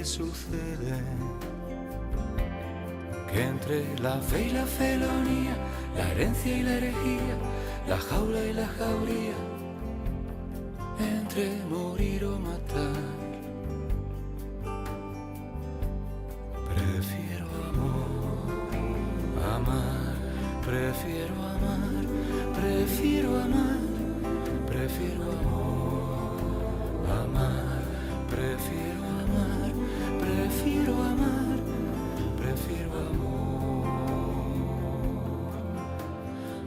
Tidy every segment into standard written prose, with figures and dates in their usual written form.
que sucede, que entre la fe y la felonía, la herencia y la herejía, la jaula y la jauría, entre morir o matar, prefiero amar, prefiero amar, prefiero amar, prefiero amar, prefiero amar, prefiero amar, prefiero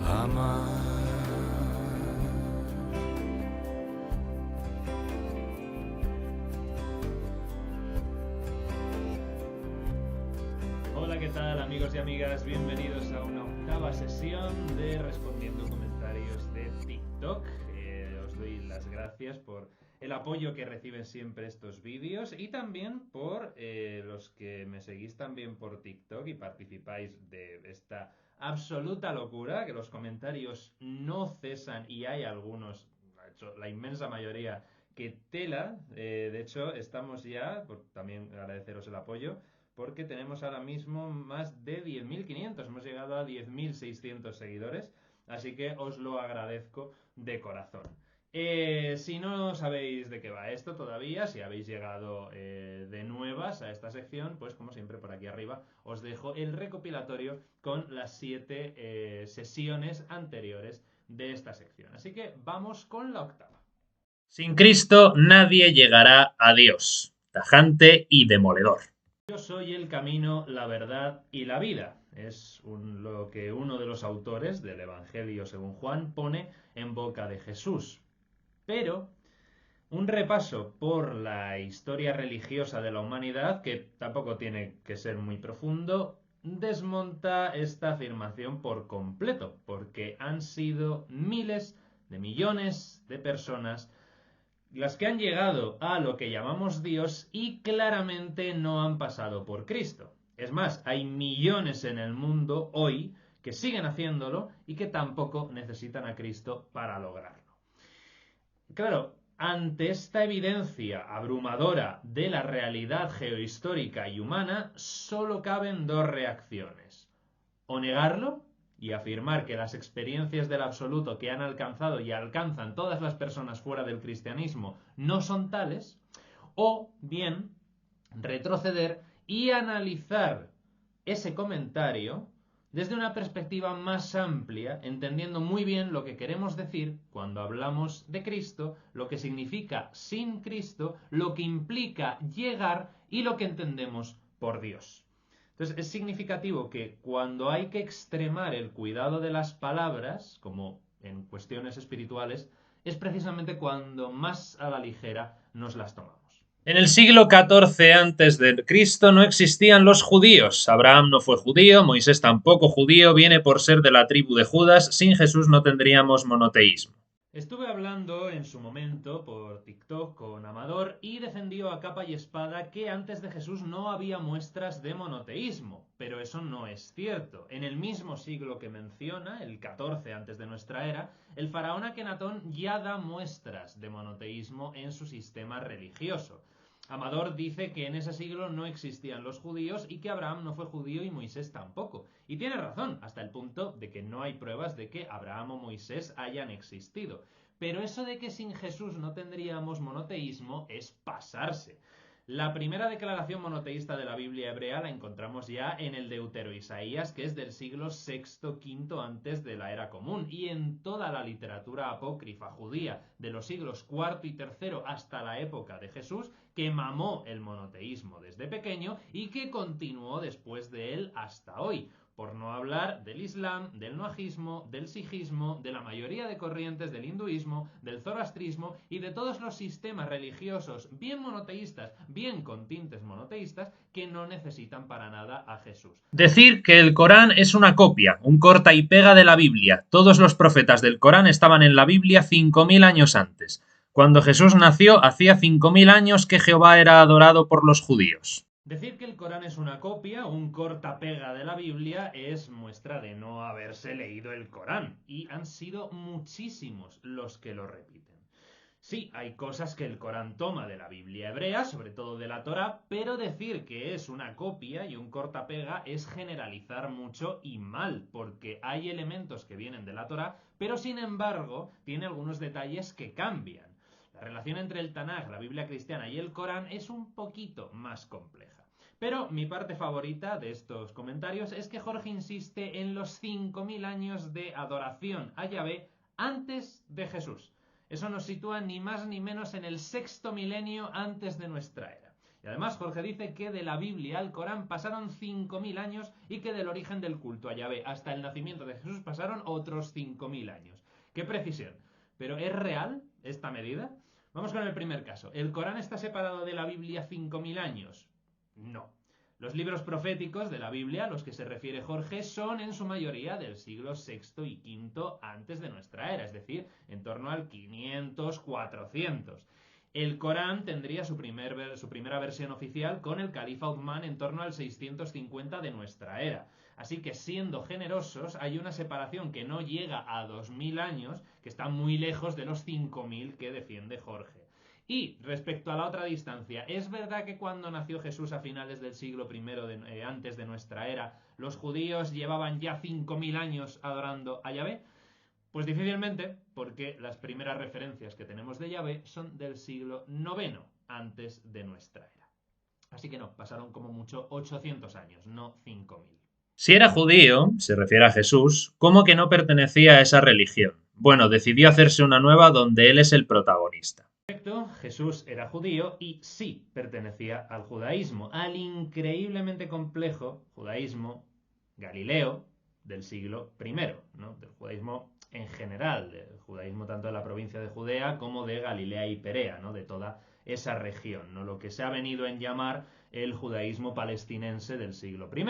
amar. Hola, ¿qué tal, amigos y amigas? Bienvenidos a una octava sesión de Respondiendo Comentarios de TikTok. Os doy las gracias por el apoyo que reciben siempre estos vídeos y también por los que me seguís también por TikTok y participáis de esta absoluta locura, que los comentarios no cesan y hay algunos, de hecho, la inmensa mayoría, que tela. De hecho, estamos ya, por también agradeceros el apoyo, porque tenemos ahora mismo más de 10.500, hemos llegado a 10.600 seguidores, así que os lo agradezco de corazón. Si no sabéis de qué va esto todavía, si habéis llegado de nuevas a esta sección, pues como siempre por aquí arriba os dejo el recopilatorio con las 7 sesiones anteriores de esta sección. Así que vamos con la octava. Sin Cristo nadie llegará a Dios. Tajante y demoledor. Yo soy el camino, la verdad y la vida. Es lo que uno de los autores del Evangelio según Juan pone en boca de Jesús. Pero un repaso por la historia religiosa de la humanidad, que tampoco tiene que ser muy profundo, desmonta esta afirmación por completo, porque han sido miles de millones de personas las que han llegado a lo que llamamos Dios y claramente no han pasado por Cristo. Es más, hay millones en el mundo hoy que siguen haciéndolo y que tampoco necesitan a Cristo para lograrlo. Claro, ante esta evidencia abrumadora de la realidad geohistórica y humana, solo caben dos reacciones: o negarlo y afirmar que las experiencias del absoluto que han alcanzado y alcanzan todas las personas fuera del cristianismo no son tales, o bien retroceder y analizar ese comentario desde una perspectiva más amplia, entendiendo muy bien lo que queremos decir cuando hablamos de Cristo, lo que significa sin Cristo, lo que implica llegar y lo que entendemos por Dios. Entonces es significativo que cuando hay que extremar el cuidado de las palabras, como en cuestiones espirituales, es precisamente cuando más a la ligera nos las tomamos. En el siglo XIV a.C. no existían los judíos. Abraham no fue judío, Moisés tampoco judío, viene por ser de la tribu de Judas. Sin Jesús no tendríamos monoteísmo. Estuve hablando en su momento por TikTok con Amador y defendió a capa y espada que antes de Jesús no había muestras de monoteísmo, pero eso no es cierto. En el mismo siglo que menciona, el 14 antes de nuestra era, el faraón Akenatón ya da muestras de monoteísmo en su sistema religioso. Amador dice que en ese siglo no existían los judíos y que Abraham no fue judío y Moisés tampoco. Y tiene razón, hasta el punto de que no hay pruebas de que Abraham o Moisés hayan existido. Pero eso de que sin Jesús no tendríamos monoteísmo es pasarse. La primera declaración monoteísta de la Biblia hebrea la encontramos ya en el Deutero-Isaías, que es del siglo VI-V antes de la era común, y en toda la literatura apócrifa judía de los siglos IV y III hasta la época de Jesús, que mamó el monoteísmo desde pequeño y que continuó después de él hasta hoy. Por no hablar del Islam, del noajismo, del sijismo, de la mayoría de corrientes del hinduismo, del zoroastrismo y de todos los sistemas religiosos bien monoteístas, bien con tintes monoteístas, que no necesitan para nada a Jesús. Decir que el Corán es una copia, un corta y pega de la Biblia. Todos los profetas del Corán estaban en la Biblia 5.000 años antes. Cuando Jesús nació, hacía 5.000 años que Jehová era adorado por los judíos. Decir que el Corán es una copia, un corta-pega de la Biblia, es muestra de no haberse leído el Corán, y han sido muchísimos los que lo repiten. Sí, hay cosas que el Corán toma de la Biblia hebrea, sobre todo de la Torá, pero decir que es una copia y un cortapega es generalizar mucho y mal, porque hay elementos que vienen de la Torá, pero sin embargo tiene algunos detalles que cambian. La relación entre el Tanaj, la Biblia cristiana y el Corán es un poquito más compleja. Pero mi parte favorita de estos comentarios es que Jorge insiste en los 5000 años de adoración a Yahvé antes de Jesús. Eso nos sitúa ni más ni menos en el 6º milenio antes de nuestra era. Y además Jorge dice que de la Biblia al Corán pasaron 5000 años y que del origen del culto a Yahvé hasta el nacimiento de Jesús pasaron otros 5000 años. ¡Qué precisión! ¿Pero es real esta medida? Vamos con el primer caso. ¿El Corán está separado de la Biblia 5000 años? No. Los libros proféticos de la Biblia, a los que se refiere Jorge, son en su mayoría del siglo VI y V antes de nuestra era, es decir, en torno al 500-400. El Corán tendría su primera versión oficial con el califa Uthman en torno al 650 de nuestra era. Así que, siendo generosos, hay una separación que no llega a 2000 años, que está muy lejos de los 5000 que defiende Jorge. Y respecto a la otra distancia, ¿es verdad que cuando nació Jesús a finales del siglo I antes de nuestra era, los judíos llevaban ya 5000 años adorando a Yahvé? Pues difícilmente, porque las primeras referencias que tenemos de Yahvé son del siglo IX antes de nuestra era. Así que no, pasaron como mucho 800 años, no 5000. Si era judío, se refiere a Jesús, ¿cómo que no pertenecía a esa religión? Bueno, decidió hacerse una nueva donde él es el protagonista. Perfecto, Jesús era judío y sí pertenecía al judaísmo, al increíblemente complejo judaísmo galileo del siglo I, ¿no? Del judaísmo en general, del judaísmo tanto de la provincia de Judea como de Galilea y Perea, ¿no? De toda esa región, ¿no? Lo que se ha venido en llamar el judaísmo palestinense del siglo I,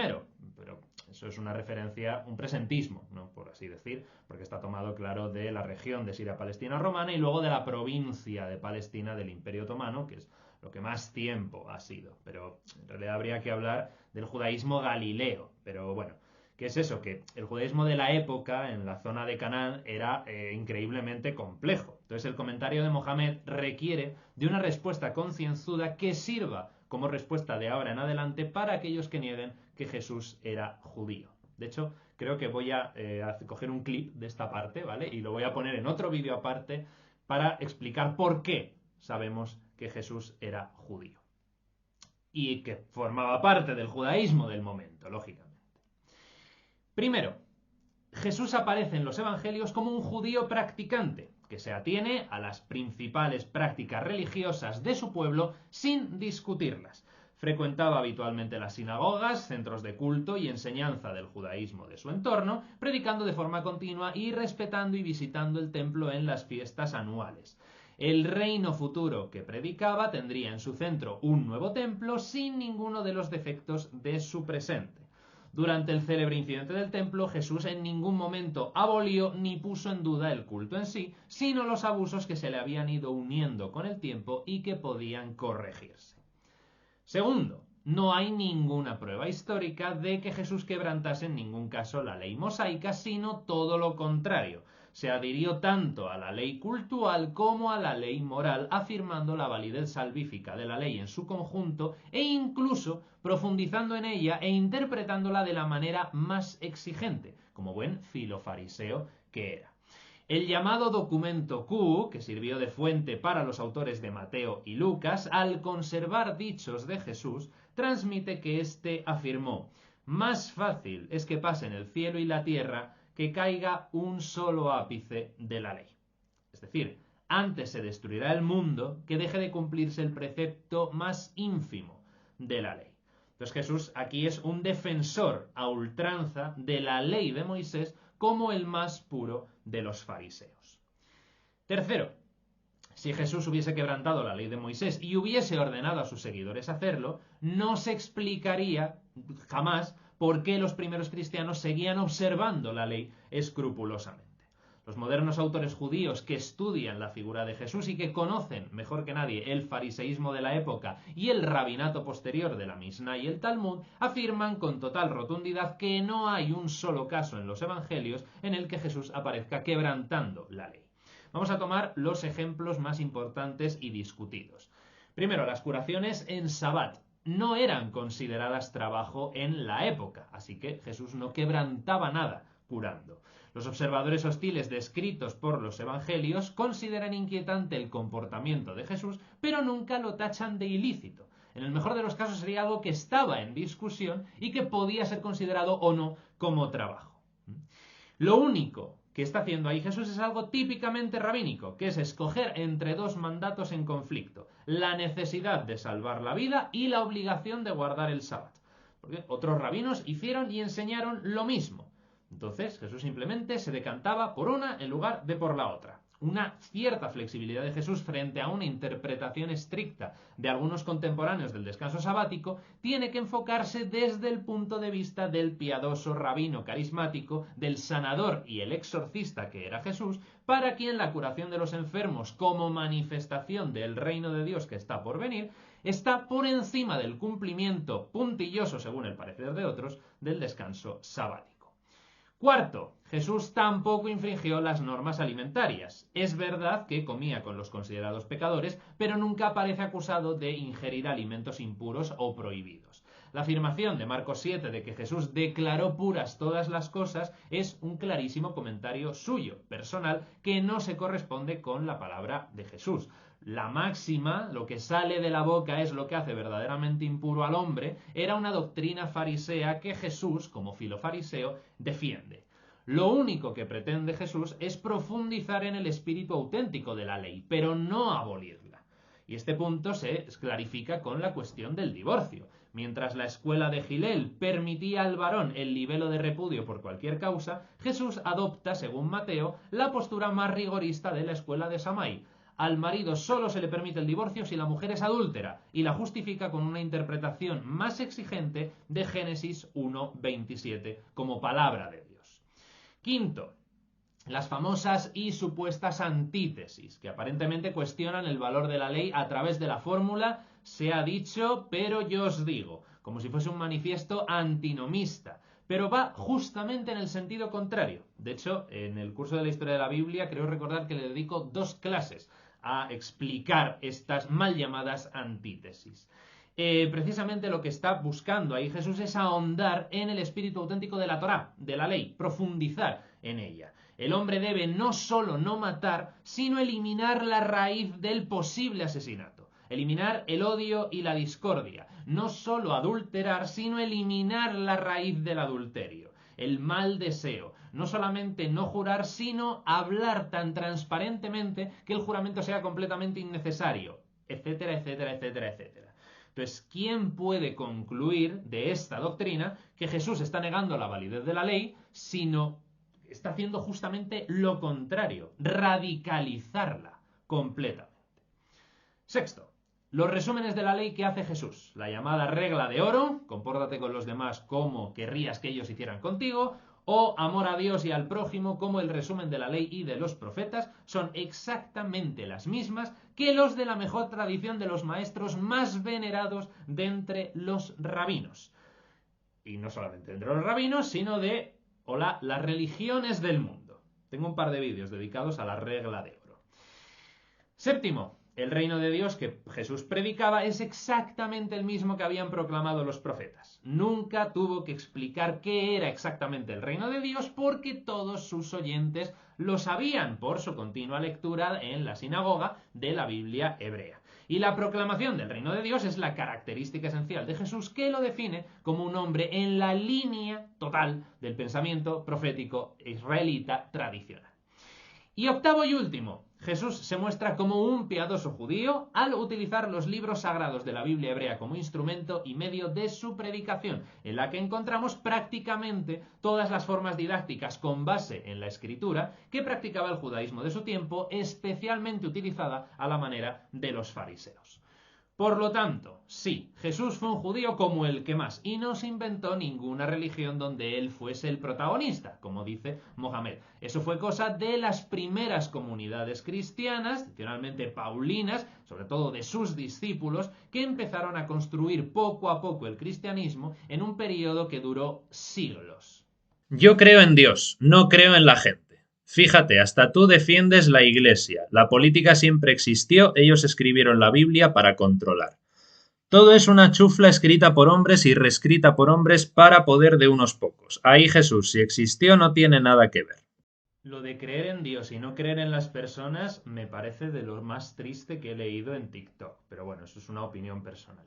pero eso es una referencia, un presentismo, ¿no? Por así decir, porque está tomado, claro, de la región de Siria Palestina romana y luego de la provincia de Palestina del Imperio Otomano, que es lo que más tiempo ha sido. Pero en realidad habría que hablar del judaísmo galileo. Pero bueno, ¿qué es eso? Que el judaísmo de la época en la zona de Canaán era increíblemente complejo. Entonces el comentario de Mohammed requiere de una respuesta concienzuda que sirva como respuesta de ahora en adelante para aquellos que nieguen que Jesús era judío. De hecho, creo que voy a coger un clip de esta parte, ¿vale? Y lo voy a poner en otro vídeo aparte para explicar por qué sabemos que Jesús era judío. Y que formaba parte del judaísmo del momento, lógicamente. Primero, Jesús aparece en los evangelios como un judío practicante, que se atiene a las principales prácticas religiosas de su pueblo sin discutirlas. Frecuentaba habitualmente las sinagogas, centros de culto y enseñanza del judaísmo de su entorno, predicando de forma continua y respetando y visitando el templo en las fiestas anuales. El reino futuro que predicaba tendría en su centro un nuevo templo sin ninguno de los defectos de su presente. Durante el célebre incidente del templo, Jesús en ningún momento abolió ni puso en duda el culto en sí, sino los abusos que se le habían ido uniendo con el tiempo y que podían corregirse. Segundo, no hay ninguna prueba histórica de que Jesús quebrantase en ningún caso la ley mosaica, sino todo lo contrario. Se adhirió tanto a la ley cultural como a la ley moral, afirmando la validez salvífica de la ley en su conjunto e incluso profundizando en ella e interpretándola de la manera más exigente, como buen filofariseo que era. El llamado documento Q, que sirvió de fuente para los autores de Mateo y Lucas, al conservar dichos de Jesús, transmite que éste afirmó: más fácil es que pasen el cielo y la tierra que caiga un solo ápice de la ley. Es decir, antes se destruirá el mundo que deje de cumplirse el precepto más ínfimo de la ley. Entonces Jesús aquí es un defensor a ultranza de la ley de Moisés como el más puro de los fariseos. Tercero, si Jesús hubiese quebrantado la ley de Moisés y hubiese ordenado a sus seguidores hacerlo, no se explicaría jamás por qué los primeros cristianos seguían observando la ley escrupulosamente. Los modernos autores judíos que estudian la figura de Jesús y que conocen mejor que nadie el fariseísmo de la época y el rabinato posterior de la Misná y el Talmud afirman con total rotundidad que no hay un solo caso en los evangelios en el que Jesús aparezca quebrantando la ley. Vamos a tomar los ejemplos más importantes y discutidos. Primero, las curaciones en Sabbat no eran consideradas trabajo en la época, así que Jesús no quebrantaba nada curando. Los observadores hostiles descritos por los evangelios consideran inquietante el comportamiento de Jesús, pero nunca lo tachan de ilícito. En el mejor de los casos sería algo que estaba en discusión y que podía ser considerado o no como trabajo. Lo único que está haciendo ahí Jesús es algo típicamente rabínico, que es escoger entre dos mandatos en conflicto: la necesidad de salvar la vida y la obligación de guardar el sábado. Porque otros rabinos hicieron y enseñaron lo mismo. Entonces Jesús simplemente se decantaba por una en lugar de por la otra. Una cierta flexibilidad de Jesús frente a una interpretación estricta de algunos contemporáneos del descanso sabático tiene que enfocarse desde el punto de vista del piadoso rabino carismático, del sanador y el exorcista que era Jesús, para quien la curación de los enfermos como manifestación del reino de Dios que está por venir está por encima del cumplimiento puntilloso, según el parecer de otros, del descanso sabático. Cuarto, Jesús tampoco infringió las normas alimentarias. Es verdad que comía con los considerados pecadores, pero nunca aparece acusado de ingerir alimentos impuros o prohibidos. La afirmación de Marcos 7 de que Jesús declaró puras todas las cosas es un clarísimo comentario suyo, personal, que no se corresponde con la palabra de Jesús. La máxima, lo que sale de la boca es lo que hace verdaderamente impuro al hombre, era una doctrina farisea que Jesús, como filofariseo, defiende. Lo único que pretende Jesús es profundizar en el espíritu auténtico de la ley, pero no abolirla. Y este punto se clarifica con la cuestión del divorcio. Mientras la escuela de Gilel permitía al varón el libelo de repudio por cualquier causa, Jesús adopta, según Mateo, la postura más rigorista de la escuela de Samai. Al marido solo se le permite el divorcio si la mujer es adúltera, y la justifica con una interpretación más exigente de Génesis 1:27 como palabra de Dios. Quinto, las famosas y supuestas antítesis, que aparentemente cuestionan el valor de la ley a través de la fórmula "se ha dicho, pero yo os digo", como si fuese un manifiesto antinomista. Pero va justamente en el sentido contrario. De hecho, en el curso de la historia de la Biblia creo recordar que le dedico 2 clases a explicar estas mal llamadas antítesis. Precisamente lo que está buscando ahí Jesús es ahondar en el espíritu auténtico de la Torá, de la ley, profundizar en ella. El hombre debe no solo no matar, sino eliminar la raíz del posible asesinato. Eliminar el odio y la discordia. No solo adulterar, sino eliminar la raíz del adulterio. El mal deseo. No solamente no jurar, sino hablar tan transparentemente que el juramento sea completamente innecesario. Etcétera, etcétera, etcétera, etcétera. Entonces, ¿quién puede concluir de esta doctrina que Jesús está negando la validez de la ley, sino está haciendo justamente lo contrario, radicalizarla completamente? Sexto, los resúmenes de la ley que hace Jesús. La llamada regla de oro, compórtate con los demás como querrías que ellos hicieran contigo, o amor a Dios y al prójimo, como el resumen de la ley y de los profetas, son exactamente las mismas que los de la mejor tradición de los maestros más venerados de entre los rabinos. Y no solamente entre los rabinos, sino de las religiones del mundo. Tengo un par de vídeos dedicados a la regla de oro. Séptimo, el reino de Dios que Jesús predicaba es exactamente el mismo que habían proclamado los profetas. Nunca tuvo que explicar qué era exactamente el reino de Dios porque todos sus oyentes lo sabían por su continua lectura en la sinagoga de la Biblia hebrea. Y la proclamación del reino de Dios es la característica esencial de Jesús que lo define como un hombre en la línea total del pensamiento profético israelita tradicional. Y octavo y último, Jesús se muestra como un piadoso judío al utilizar los libros sagrados de la Biblia hebrea como instrumento y medio de su predicación, en la que encontramos prácticamente todas las formas didácticas con base en la escritura que practicaba el judaísmo de su tiempo, especialmente utilizada a la manera de los fariseos. Por lo tanto, sí, Jesús fue un judío como el que más, y no se inventó ninguna religión donde él fuese el protagonista, como dice Mohamed. Eso fue cosa de las primeras comunidades cristianas, tradicionalmente paulinas, sobre todo de sus discípulos, que empezaron a construir poco a poco el cristianismo en un periodo que duró siglos. Yo creo en Dios, no creo en la gente. Fíjate, hasta tú defiendes la Iglesia. La política siempre existió, ellos escribieron la Biblia para controlar. Todo es una chufla escrita por hombres y reescrita por hombres para poder de unos pocos. Ahí Jesús, si existió, no tiene nada que ver. Lo de creer en Dios y no creer en las personas me parece de lo más triste que he leído en TikTok. Pero bueno, eso es una opinión personal.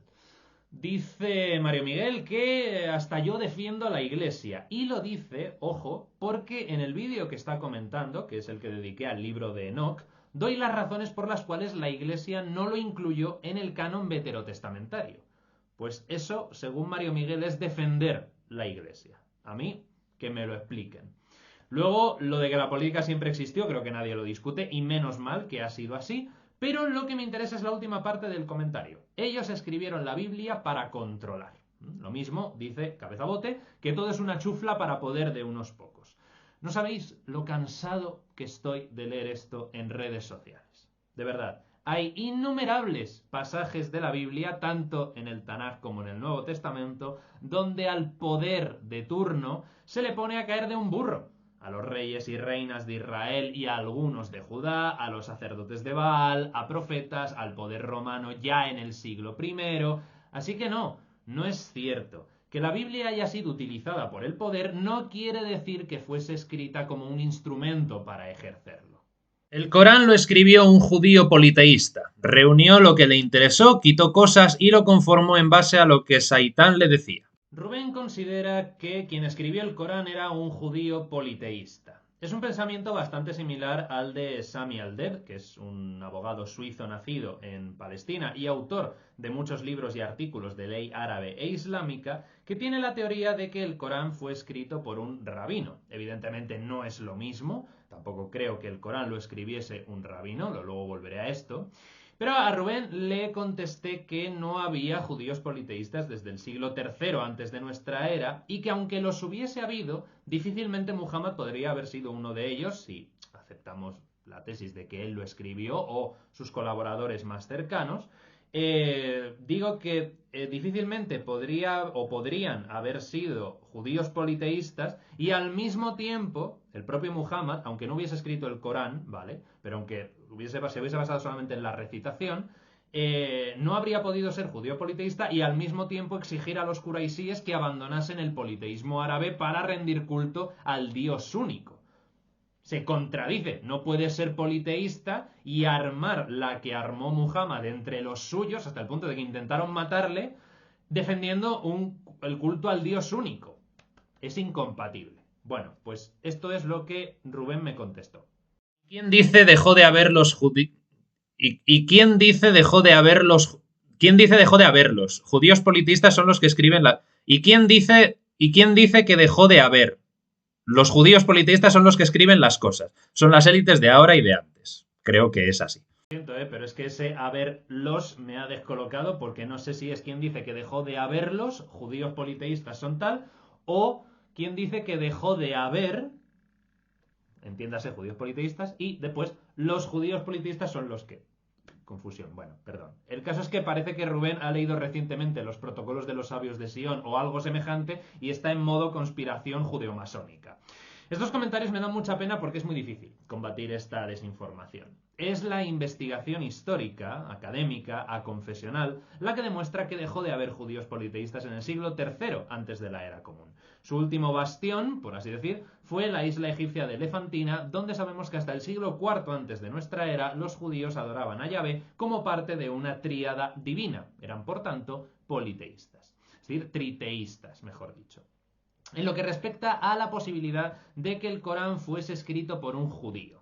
Dice Mario Miguel que hasta yo defiendo a la Iglesia. Y lo dice, ojo, porque en el vídeo que está comentando, que es el que dediqué al libro de Enoch, doy las razones por las cuales la Iglesia no lo incluyó en el canon veterotestamentario. Pues eso, según Mario Miguel, es defender la Iglesia. A mí, que me lo expliquen. Luego, lo de que la política siempre existió, creo que nadie lo discute, y menos mal que ha sido así. Pero lo que me interesa es la última parte del comentario. Ellos escribieron la Biblia para controlar. Lo mismo dice Cabezabote, que todo es una chufla para poder de unos pocos. No sabéis lo cansado que estoy de leer esto en redes sociales. De verdad, hay innumerables pasajes de la Biblia, tanto en el Tanaj como en el Nuevo Testamento, donde al poder de turno se le pone a caer de un burro. A los reyes y reinas de Israel y a algunos de Judá, a los sacerdotes de Baal, a profetas, al poder romano ya en el siglo I. Así que no es cierto. Que la Biblia haya sido utilizada por el poder no quiere decir que fuese escrita como un instrumento para ejercerlo. El Corán lo escribió un judío politeísta. Reunió lo que le interesó, quitó cosas y lo conformó en base a lo que Saitán le decía. Rubén considera que quien escribió el Corán era un judío politeísta. Es un pensamiento bastante similar al de Sami Al-Deb, que es un abogado suizo nacido en Palestina y autor de muchos libros y artículos de ley árabe e islámica, que tiene la teoría de que el Corán fue escrito por un rabino. Evidentemente no es lo mismo, tampoco creo que el Corán lo escribiese un rabino, luego volveré a esto. Pero a Rubén le contesté que no había judíos politeístas desde el siglo III antes de nuestra era y que aunque los hubiese habido, difícilmente Muhammad podría haber sido uno de ellos si aceptamos la tesis de que él lo escribió o sus colaboradores más cercanos. Digo que difícilmente podrían haber sido judíos politeístas y al mismo tiempo el propio Muhammad, aunque no hubiese escrito el Corán, ¿vale? Pero aunque se hubiese basado solamente en la recitación, no habría podido ser judío politeísta y al mismo tiempo exigir a los quraisíes que abandonasen el politeísmo árabe para rendir culto al Dios único. Se contradice, no puede ser politeísta y armar la que armó Muhammad entre los suyos, hasta el punto de que intentaron matarle, defendiendo el culto al Dios único. Es incompatible. Bueno, pues esto es lo que Rubén me contestó. ¿Quién dice dejó de haber los judíos? ¿Y quién dice dejó de haber los? ¿Quién dice dejó de haberlos? Judíos politistas son los que escriben la. ¿Y quién dice que dejó de haber? Los judíos politeístas son los que escriben las cosas. Son las élites de ahora y de antes. Creo que es así. Siento, pero es que ese haberlos me ha descolocado porque no sé si es quien dice que dejó de haberlos, judíos politeístas son tal, o quien dice que dejó de haber, entiéndase, judíos politeístas, y después los judíos politeístas son los que... Confusión, bueno, perdón. El caso es que parece que Rubén ha leído recientemente los protocolos de los sabios de Sion o algo semejante y está en modo conspiración judeomasónica. Estos comentarios me dan mucha pena porque es muy difícil combatir esta desinformación. Es la investigación histórica, académica, aconfesional, la que demuestra que dejó de haber judíos politeístas en el siglo III antes de la era común. Su último bastión, por así decir, fue la isla egipcia de Elefantina, donde sabemos que hasta el siglo IV antes de nuestra era los judíos adoraban a Yahvé como parte de una tríada divina. Eran, por tanto, politeístas. Es decir, triteístas, mejor dicho. En lo que respecta a la posibilidad de que el Corán fuese escrito por un judío.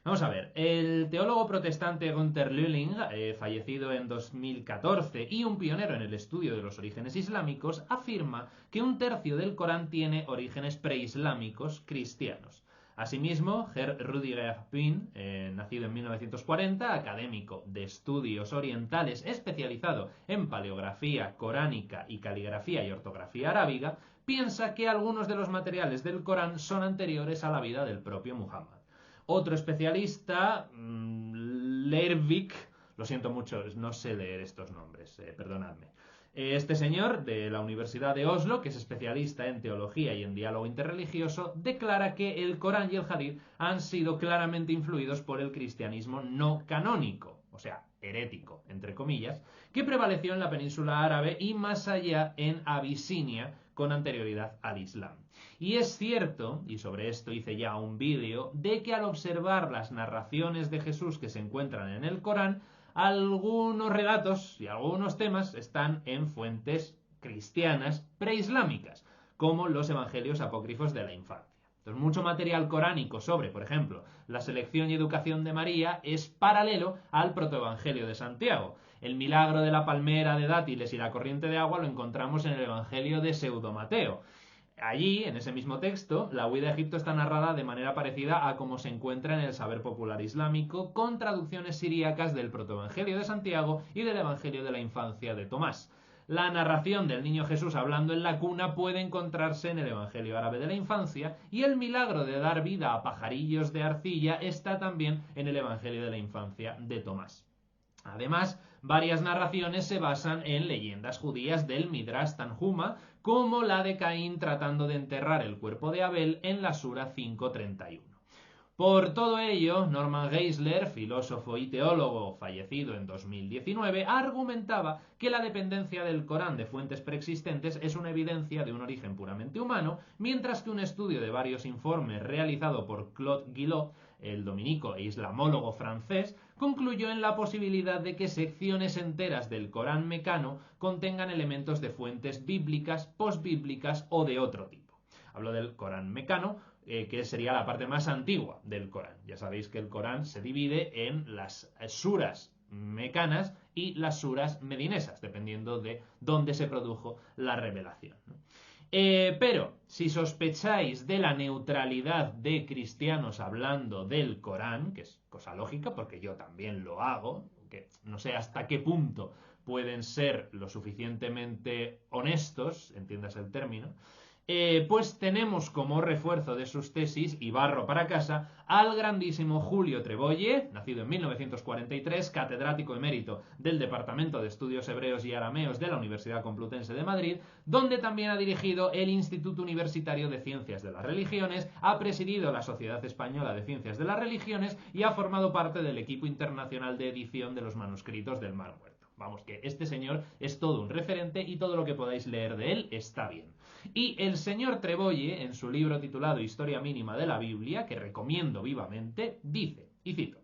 Vamos a ver, el teólogo protestante Gunther Lülling, fallecido en 2014 y un pionero en el estudio de los orígenes islámicos, afirma que un tercio del Corán tiene orígenes preislámicos cristianos. Asimismo, Herr Rüdiger Pyn, nacido en 1940, académico de estudios orientales especializado en paleografía coránica y caligrafía y ortografía arábiga, piensa que algunos de los materiales del Corán son anteriores a la vida del propio Muhammad. Otro especialista, Leirvik, lo siento mucho, no sé leer estos nombres, perdonadme, Este señor de la Universidad de Oslo, que es especialista en teología y en diálogo interreligioso, declara que el Corán y el Hadith han sido claramente influidos por el cristianismo no canónico, o sea, herético, entre comillas, que prevaleció en la península árabe y más allá en Abisinia con anterioridad al Islam. Y es cierto, y sobre esto hice ya un vídeo, de que al observar las narraciones de Jesús que se encuentran en el Corán, algunos relatos y algunos temas están en fuentes cristianas preislámicas, como los evangelios apócrifos de la infancia. Entonces, mucho material coránico sobre, por ejemplo, la selección y educación de María es paralelo al protoevangelio de Santiago. El milagro de la palmera de dátiles y la corriente de agua lo encontramos en el evangelio de Pseudo-Mateo. Allí, en ese mismo texto, la huida a Egipto está narrada de manera parecida a como se encuentra en el saber popular islámico, con traducciones siríacas del protoevangelio de Santiago y del evangelio de la infancia de Tomás. La narración del niño Jesús hablando en la cuna puede encontrarse en el evangelio árabe de la infancia, y el milagro de dar vida a pajarillos de arcilla está también en el evangelio de la infancia de Tomás. Además, varias narraciones se basan en leyendas judías del Midrash Tanhuma, como la de Caín tratando de enterrar el cuerpo de Abel en la Sura 5:31. Por todo ello, Norman Geisler, filósofo y teólogo fallecido en 2019, argumentaba que la dependencia del Corán de fuentes preexistentes es una evidencia de un origen puramente humano, mientras que un estudio de varios informes realizado por Claude Guillot, el dominico e islamólogo francés, concluyó en la posibilidad de que secciones enteras del Corán mecano contengan elementos de fuentes bíblicas, posbíblicas o de otro tipo. Hablo del Corán mecano, que sería la parte más antigua del Corán. Ya sabéis que el Corán se divide en las suras mecanas y las suras medinesas, dependiendo de dónde se produjo la revelación, ¿no? Pero si sospecháis de la neutralidad de cristianos hablando del Corán, que es cosa lógica porque yo también lo hago, que no sé hasta qué punto pueden ser lo suficientemente honestos, entiendas el término, pues tenemos como refuerzo de sus tesis, y barro para casa, al grandísimo Julio Trebolle, nacido en 1943, catedrático emérito del Departamento de Estudios Hebreos y Arameos de la Universidad Complutense de Madrid, donde también ha dirigido el Instituto Universitario de Ciencias de las Religiones, ha presidido la Sociedad Española de Ciencias de las Religiones y ha formado parte del equipo internacional de edición de los manuscritos del Mar Muerto. Vamos, que este señor es todo un referente y todo lo que podáis leer de él está bien. Y el señor Trebolle, en su libro titulado Historia Mínima de la Biblia, que recomiendo vivamente, dice, y cito: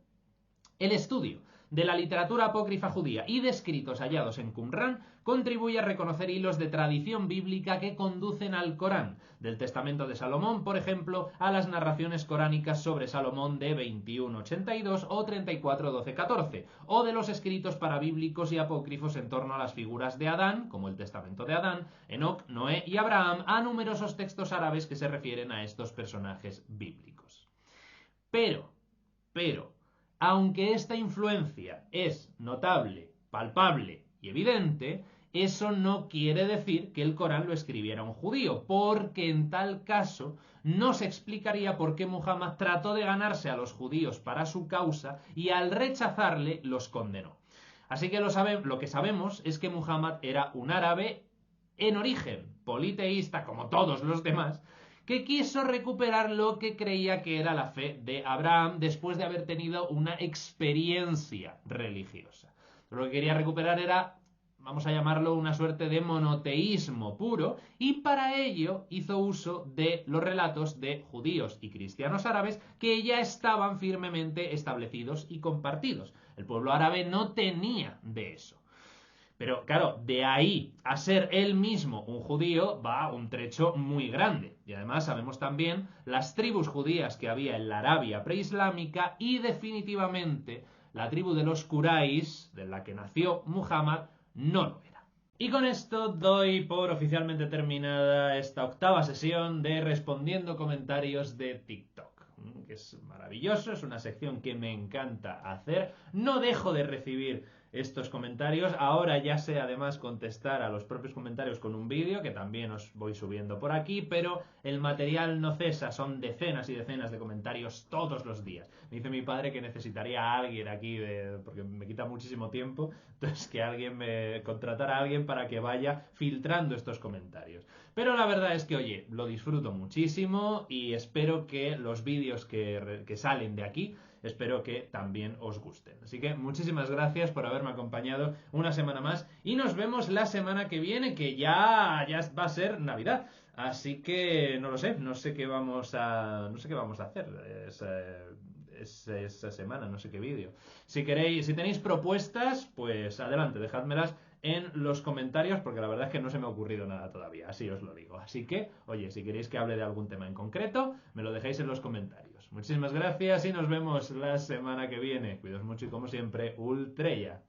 el estudio de la literatura apócrifa judía y de escritos hallados en Qumrán contribuye a reconocer hilos de tradición bíblica que conducen al Corán, del Testamento de Salomón, por ejemplo, a las narraciones coránicas sobre Salomón de 21:82 o 34:12-14, o de los escritos parabíblicos y apócrifos en torno a las figuras de Adán, como el Testamento de Adán, Enoc, Noé y Abraham, a numerosos textos árabes que se refieren a estos personajes bíblicos. Pero, aunque esta influencia es notable, palpable y evidente, eso no quiere decir que el Corán lo escribiera un judío, porque en tal caso no se explicaría por qué Muhammad trató de ganarse a los judíos para su causa y al rechazarle los condenó. Así que lo que sabemos es que Muhammad era un árabe en origen, politeísta como todos los demás, que quiso recuperar lo que creía que era la fe de Abraham después de haber tenido una experiencia religiosa. Lo que quería recuperar era, vamos a llamarlo, una suerte de monoteísmo puro, y para ello hizo uso de los relatos de judíos y cristianos árabes que ya estaban firmemente establecidos y compartidos. El pueblo árabe no tenía de eso. Pero claro, de ahí a ser él mismo un judío va un trecho muy grande. Y además sabemos también las tribus judías que había en la Arabia preislámica, y definitivamente la tribu de los Quraysh, de la que nació Muhammad, no lo era. Y con esto doy por oficialmente terminada esta octava sesión de Respondiendo Comentarios de TikTok, que es maravilloso, es una sección que me encanta hacer. No dejo de recibir estos comentarios. Ahora ya sé además contestar a los propios comentarios con un vídeo que también os voy subiendo por aquí, pero el material no cesa, son decenas y decenas de comentarios todos los días. Me dice mi padre que necesitaría a alguien aquí, porque me quita muchísimo tiempo, entonces que alguien me contratara a alguien para que vaya filtrando estos comentarios. Pero la verdad es que, oye, lo disfruto muchísimo y espero que los vídeos que salen de aquí, espero que también os gusten. Así que muchísimas gracias por haberme acompañado una semana más y nos vemos la semana que viene, que ya va a ser Navidad. Así que no lo sé, no sé qué vamos a hacer esa semana, no sé qué vídeo. Si tenéis propuestas, pues adelante, dejádmelas en los comentarios, porque la verdad es que no se me ha ocurrido nada todavía, así os lo digo. Así que, oye, si queréis que hable de algún tema en concreto, me lo dejáis en los comentarios. Muchísimas gracias y nos vemos la semana que viene. Cuidaos mucho y como siempre, Ultrella.